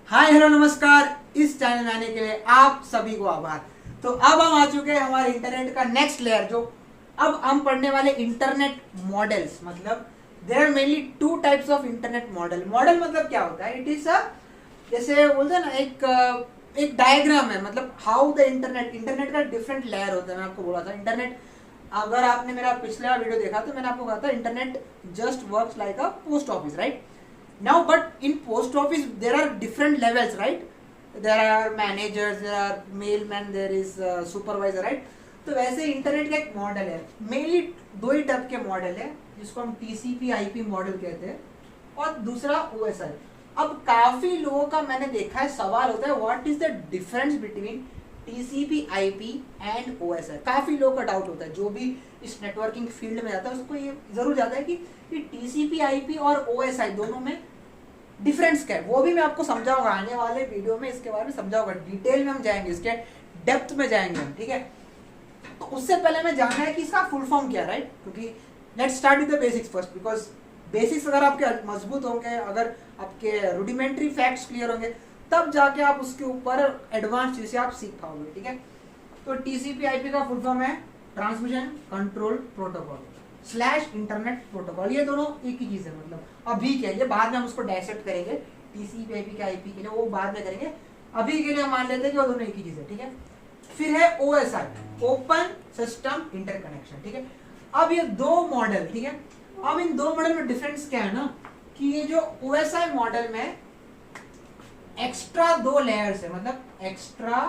Hi hello नमस्कार। इस channel में आने के लिए आप सभी को आभार। तो अब हम आ चुके हैं हमारे इंटरनेट का नेक्स्ट लेयर, जो अब हम पढ़ने वाले इंटरनेट मॉडल्स। मतलब there are mainly two types of internet model. Model मतलब क्या होता है? इट इज अ, जैसे बोलते हैं ना, एक डायग्राम है। मतलब हाउ द इंटरनेट का डिफरेंट लेयर होता है। मैं आपको बोला था इंटरनेट, अगर आपने मेरा पिछला वीडियो देखा तो मैंने आपको कहा था internet just works like a post office, right? Now, but in post office, there are different levels, right? There are managers, there are mailman, there is supervisor, right? तो वैसे इंटरनेट का एक मॉडल है। मेनली दो ही type के model है, जिसको हम टीसीपी आईपी मॉडल कहते हैं, और दूसरा ओएसआई। अब काफी लोगों का मैंने देखा है सवाल होता है, what is the difference between TCP IP and OSI. काफी लोगों का डाउट होता है, जो भी इस नेटवर्किंग फील्ड में जाता है उसको ये जरूर जाता है कि टीसीपी आईपी और ओएसआई दोनों में डिफरेंस क्या है। वो भी मैं आपको समझाऊंगा आने वाले वीडियो में, इसके बारे में समझाऊंगा, डिटेल में हम जाएंगे, इसके डेप्थ में जाएंगे हम, ठीक है? तो उससे पहले हमें जानना है कि इसका फुल फॉर्म क्या है, राइट? क्योंकि let's start with the basics first, because basics अगर आपके मजबूत होंगे, अगर आपके रूडिमेंट्री फैक्ट्स क्लियर होंगे, तब जाके आप उसके ऊपर एडवांस चीजें आप सीख पाओगे, ठीक है? तो टीसीपी आईपी का फुल फॉर्म है transmission control protocol / internet protocol. ये दोनों एक ही चीज है। मतलब अभी के लिए, बाद में हम उसको डायसेक्ट करेंगे टीसीपी आईपी के आईपी के लिए, वो बाद में करेंगे। अभी के लिए हम मान लेते हैं कि वो दोनों एक ही चीज है, ठीक है? फिर है ओएसआई, ओपन सिस्टम इंटरकनेक्शन, ठीक है? अब ये दो मॉडल, ठीक है? अब इन दो मॉडल में डिफरेंस क्या है ना, कि ये जो ओएसआई मॉडल में एक्स्ट्रा दो लेयर्स है, मतलब एक्स्ट्रा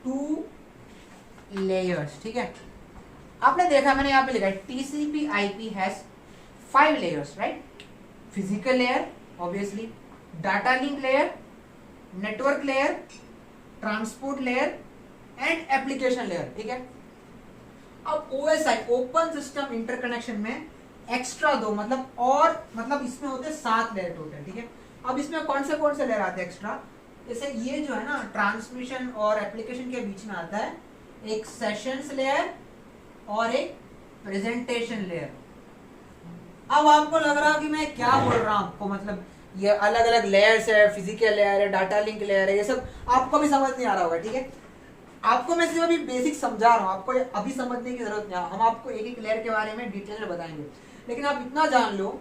2 लेयर्स, ठीक है? आपने देखा, मैंने यहाँ पे लिखा है TCP IP has 5 layers, right? Physical layer obviously, data link layer, network layer, transport layer and application layer, ठीक है? अब ओएसआई, ओपन सिस्टम इंटरकनेक्शन में एक्स्ट्रा दो, मतलब और, मतलब इसमें होते हैं 7 लेयर टोटल, ठीक है? अब इसमें कौन से लेयर आते हैं एक्स्ट्रा? जैसे ये जो है ना, ट्रांसमिशन और एप्लीकेशन के बीच में आता है एक सेशंस लेयर और एक प्रेजेंटेशन लेयर। अब आपको लग रहा है कि मैं क्या बोल रहा हूं आपको, मतलब ये अलग अलग लेयर्स है, फिजिकल लेयर है, डाटा लिंक लेयर है, ये सब आपको भी समझ नहीं आ रहा होगा, ठीक है? आपको मैं सिर्फ अभी बेसिक समझा रहा हूं, आपको अभी समझने की जरूरत नहीं है। हम आपको एक एक लेयर के बारे में डिटेल में बताएंगे, लेकिन आप इतना जान लो,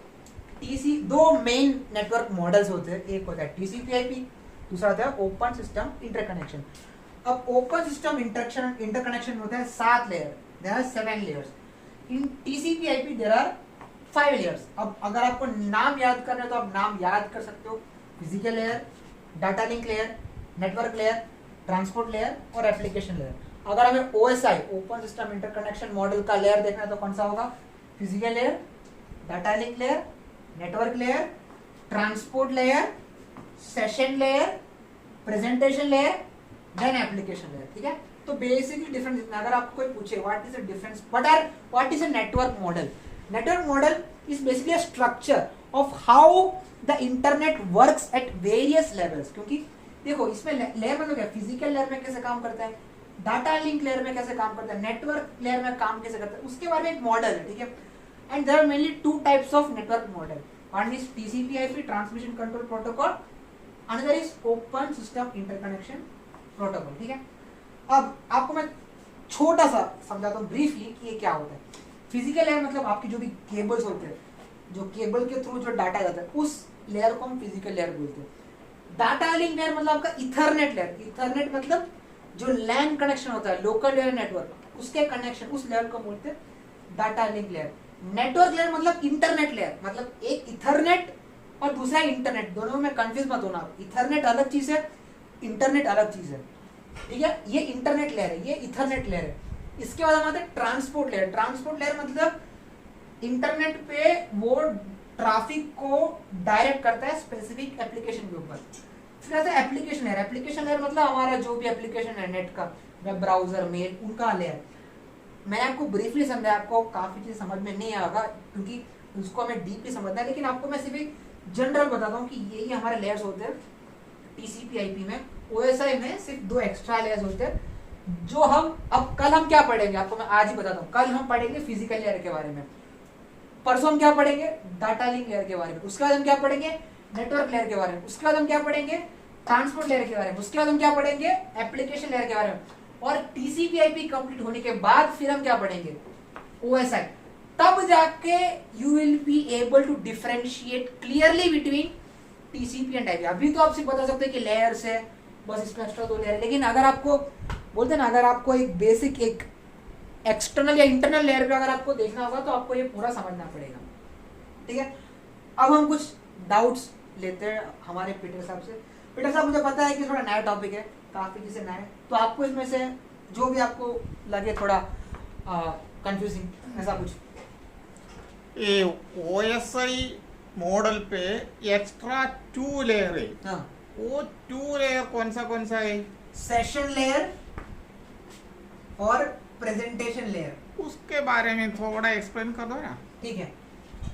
दो मेन नेटवर्क मॉडल्स होते हैं। एक होता है टीसीपी आईपी, दूसरा होता है ओपन सिस्टम इंटरकनेक्शन। अब ओपन सिस्टम इंटरकनेक्शन होता है 7 layer, there are 7 layers. In TCP/IP there are 5 layers. अब अगर आपको नाम याद करना है तो आप नाम याद कर सकते हो, physical layer, data link layer, network layer, transport layer और एप्लीकेशन लेयर। अगर हमें OSI, open system interconnection model का लेयर देखना है तो कौन सा होगा? Physical layer, data link layer, network layer, transport layer, session layer, presentation layer, then application layer, ठीक है? तो बेसिकली डिफरेंस इतना। अगर आपको कोई पूछे what is the difference, what is a network model? Network model is basically a structure of how the internet works at various levels. क्योंकि देखो, इसमें लेयर मतलब क्या, फिजिकल लेयर में कैसे काम करता है, डाटा लिंक लेयर में कैसे काम करता है, नेटवर्क लेयर में काम कैसे करता है, उसके बारे में एक मॉडल है, ठीक है? And there are mainly 2 types of network model. One is TCP IP transmission control protocol, another is open system interconnection protocol, ठीक है? अब आपको मैं छोटा सा समझाता हूँ ब्रीफली कि ये क्या होता है। फिजिकल लेयर मतलब आपकी जो भी केबल्स होते हैं, जो केबल के थ्रू जो डाटा जाता है, उस लेयर को हम फिजिकल लेयर बोलते हैं। डाटा लिंक लेयर मतलब आपका इथरनेट लेयर। इथरनेट मतलब जो लैन कनेक्शन होता है, लोकल लेयर नेटवर्क, उसके कनेक्शन, उस लेयर को बोलते हैं data link layer. Network layer मतलब इंटरनेट लेयर, मतलब एक इथरनेट और दूसरा इंटरनेट, दोनों में कंफ्यूज मत होना। इथरनेट अलग चीज है, इंटरनेट अलग चीज है, ठीक है? ये इंटरनेट लेयर है, ये इथरनेट लेयर है। इसके बाद हम आते हैं ट्रांसपोर्ट लेयर। ट्रांसपोर्ट लेयर मतलब इंटरनेट पे वो ट्रैफिक को डायरेक्ट करता है स्पेसिफिक एप्लीकेशन के ऊपर। फिर आता है एप्लीकेशन लेयर। एप्लीकेशन लेयर मतलब हमारा जो भी एप्लीकेशन है नेट का, वेब ब्राउजर, मेल, उनका लेयर। मैंने आपको ब्रीफली समझाया, आपको काफी चीज समझ में नहीं आएगा क्योंकि उसको हमें डीपली समझना है, लेकिन आपको मैं सिर्फ एक जनरल बताता हूँ कि यही हमारे लेयर्स होते हैं टीसीपी आईपी में। ओएसआई में सिर्फ 2 एक्स्ट्रा लेयर्स होते हैं, जो हम अब कल हम क्या पढ़ेंगे आपको मैं आज ही बताता हूँ। कल हम पढ़ेंगे फिजिकल लेयर के बारे में, परसों हम क्या पढ़ेंगे? डाटा लिंक लेयर के बारे में। उसके बाद हम क्या पढ़ेंगे? नेटवर्क लेयर के बारे में, उसके बाद हम क्या पढ़ेंगे ट्रांसपोर्ट लेयर के बारे में, उसके बाद हम क्या पढ़ेंगे एप्लीकेशन लेयर के बारे में, और टीसीपी आईपी कंप्लीट होने के बाद फिर हम क्या पढ़ेंगे ओएसआई। तब जाके you will be able to differentiate clearly between TCP and IP. अभी तो आप सिर्फ बता सकते हैं कि लेयर्स है, बस इसमें एक्स्ट्रा 2 लेयर है, लेकिन अगर आपको बोलते हैं ना, अगर आपको एक बेसिक एक एक्सटर्नल या इंटरनल लेयर पे अगर आपको देखना होगा तो आपको ये पूरा समझना पड़ेगा, ठीक है। अब हम कुछ डाउट्स लेते हैं हमारे पीटर साहब से। पीटर साहब, मुझे पता है कि थोड़ा नया टॉपिक है, काफी चीजें नया है, तो आपको इसमें से जो भी आपको लगे थोड़ा कंफ्यूजिंग ऐसा कुछ। ये OSI मॉडल पे एक्स्ट्रा 2 लेयर है, हाँ, वो 2 लेयर कौन सा है? सेशन लेयर और प्रेजेंटेशन लेयर। उसके बारे में थोड़ा एक्सप्लेन कर दो ना। ठीक है,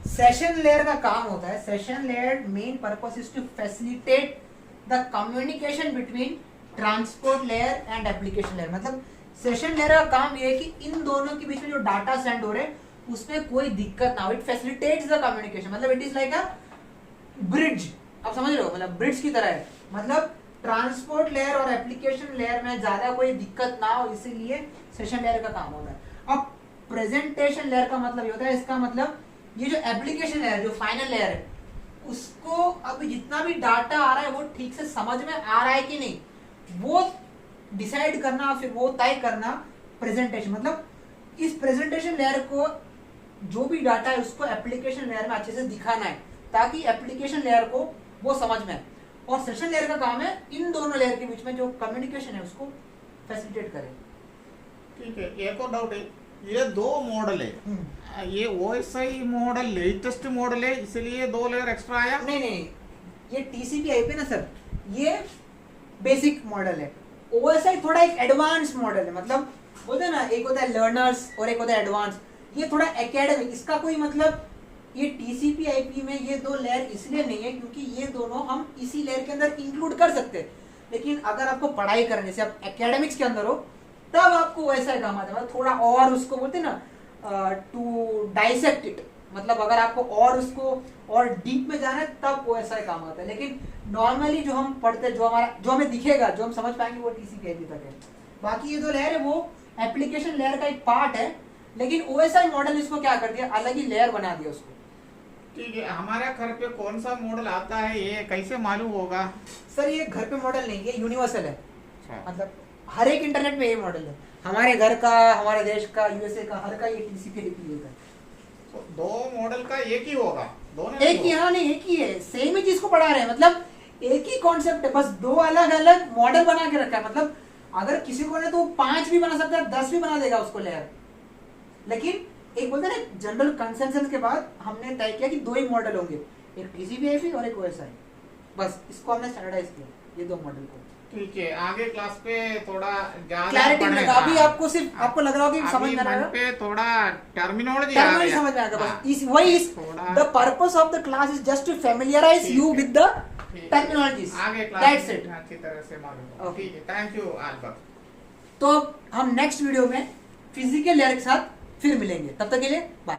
सेशन लेयर का काम होता है, session layer main purpose is to facilitate the communication between transport layer and application layer. मतलब सेशन लेयर का काम ये है कि इन दोनों के बीच में जो डाटा सेंड हो रहे हैं उसमें कोई दिक्कत ना हो, इट फैसिलिटेट्स द कम्युनिकेशन। मतलब it is like a bridge, आप समझ रहे हो, मतलब ब्रिज की तरह है। मतलब ट्रांसपोर्ट लेयर और एप्लीकेशन लेयर में ज्यादा कोई दिक्कत ना हो, इसीलिए सेशन लेयर का काम होता है। अब प्रेजेंटेशन लेयर का मतलब ये होता है, इसका मतलब ये जो एप्लीकेशन लेयर, जो फाइनल लेयर है, उसको अब जितना भी डाटा आ रहा है वो ठीक से समझ में आ रहा है कि नहीं, वो डिसाइड करना, फिर वो तय करना प्रेजेंटेशन। मतलब इस प्रेजेंटेशन लेयर को जो भी डाटा है उसको एप्लीकेशन लेयर में अच्छे से दिखाना है, ताकि एप्लीकेशन लेयर को वो समझ में आए। और सेशन लेयर का काम है इन दोनों लेयर के बीच में जो कम्युनिकेशन है उसको फैसिलिटेट करे। ठीक है, एक और डाउट है, ये 2 मॉडल है, ये OSI मॉडल लेटेस्ट मॉडल है, इसलिए 2 लेयर एक्स्ट्रा आया? नहीं, ये टीसीपी आईपी ना सर, ये बेसिक मॉडल है। OSI थोड़ा एक एडवांस मॉडल है। मतलब बोलते हैं ना, एक होता है लर्नर्स और एक होता है एडवांस, ये थोड़ा एकेडमिक। इसका कोई मतलब ये टीसीपी आईपी में ये 2 लेयर इसलिए नहीं है क्योंकि ये दोनों हम इसी लेयर के अंदर इंक्लूड कर सकते हैं, लेकिन अगर आपको पढ़ाई करने से आप एकेडमिक्स के अंदर हो तब आपको वैसा काम आता है। थोड़ा और उसको बोलते हैं ना टू डाइसेक्ट इट, मतलब अगर आपको और उसको और डीप में जाना है तब वो ऐसा काम आता है। लेकिन नॉर्मली जो हम पढ़ते हैं, जो हमें दिखेगा, जो हम समझ पाएंगे, वो टीसीपी आईपी तक है। बाकी ये 2 लेयर है वो एप्लीकेशन लेयर का एक पार्ट है, लेकिन OSI मॉडल इसको क्या कर दिया, अलग ही लेयर बना दिया उसको। ठीक है, हमारे घर पे कौन सा मॉडल आता है ये कैसे मालूम होगा? सर ये घर पे मॉडल नहीं, ये यूनिवर्सल है। अच्छा। मतलब हर एक इंटरनेट में ये मॉडल है, हमारे घर का, हमारे देश का, यूएसए का, हर का ये टीसीपी आईपी होता है। तो 2 मॉडल का एक ही होगा? दोनों एक ही, हाँ नहीं, एक ही है, सेम ही चीज को पढ़ा रहे हैं। मतलब एक ही कॉन्सेप्ट है, बस 2 अलग अलग मॉडल बना के रखा है। मतलब अगर किसी को ने तो 5 भी बना सकता है, 10 भी बना देगा उसको लेयर। लेकिन एक बोलते हैं ना, जनरल कंसेंसस के बाद हमने तय किया कि 2 ही मॉडल होंगे, एक टीसीपी आईपी और एक OSI। बस इसको हमने स्टैंडर्डाइज किया, ये 2 मॉडल को। ठीक है, आगे क्लास पे थोड़ा ज्यादा क्लैरिटी पढ़ेगा। लगा, अभी आपको सिर्फ आपको लग रहा होगा कि समझ में आ रहा है, पे थोड़ा टर्मिनोलॉजी आ टर्मिनोलॉजी गया। समझ में आ गया। हाँ, बस इस वही इस थोड़ा- the purpose of the class is just to familiarise ठीक यू है। विद द ठीक है। टर्मिनोलॉजीज, आगे दैट्स क्लास इट। में अच्छी तरह से मालूम होगा। Okay. ठीक है, थैंक यू अल्बर्ट। तो हम नेक्स्ट वीडियो में फिजिकल लेयर के साथ फिर मिलेंगे, तब तक के लिए बाय।